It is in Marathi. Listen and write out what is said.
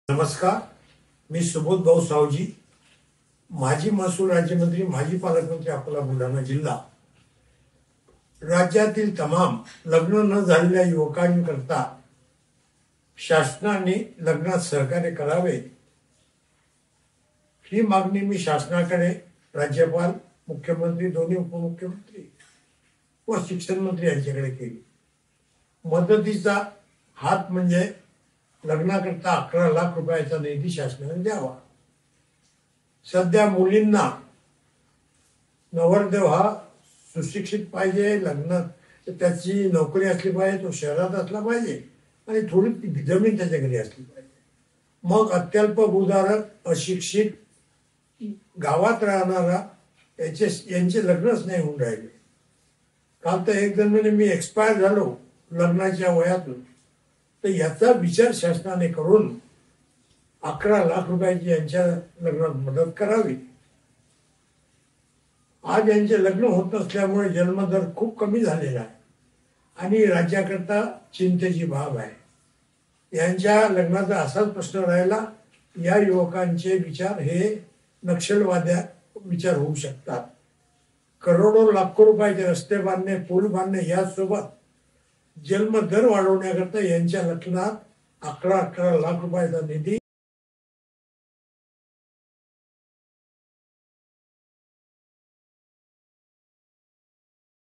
नमस्कार, मी सुबोध भाऊ सावजी, माजी महसूल राज्यमंत्री, माजी पालकमंत्री, अकोला बुलढाणा जिल्हा. राज्यातील तमाम लग्न न झालेल्या युवकांकरता शासनाने लग्नात सहकार्य करावे ही मागणी मी शासनाकडे, राज्यपाल, मुख्यमंत्री, दोन्ही उपमुख्यमंत्री व शिक्षण मंत्री यांच्याकडे केली. मदतीचा हात म्हणजे लग्नाकरता 11 लाख रुपयाचा निधी शासनाने द्यावा. सध्या मुलींना नवरदेव हा सुशिक्षित पाहिजे, लग्न त्याची नोकरी असली पाहिजे, तो शहरात असला पाहिजे आणि थोडी जमीन त्याच्या घरी असली पाहिजे. मग अत्यल्प भूधारक, अशिक्षित, गावात राहणारा यांचे लग्नच नाही होऊन राहिले. काल तर एक जण म्हणे मी एक्सपायर झालो लग्नाच्या वयातून. तर याचा विचार शासनाने करून 11 लाख रुपयाची यांच्या लग्नात मदत करावी. आज यांचे लग्न होत नसल्यामुळे जन्मदर खूप कमी झालेला आहे आणि राज्याकरता चिंतेची बाब आहे. यांच्या लग्नाचा असाच प्रश्न राहिला, या युवकांचे विचार हे नक्षलवाद्या विचार होऊ शकतात. करोडो लाखो रुपयाचे रस्ते बांधणे, पूल बांधणे यासोबत जन्मदर वाढवण्याकरता यांच्या लग्नात 11 लाख रुपयाचा निधी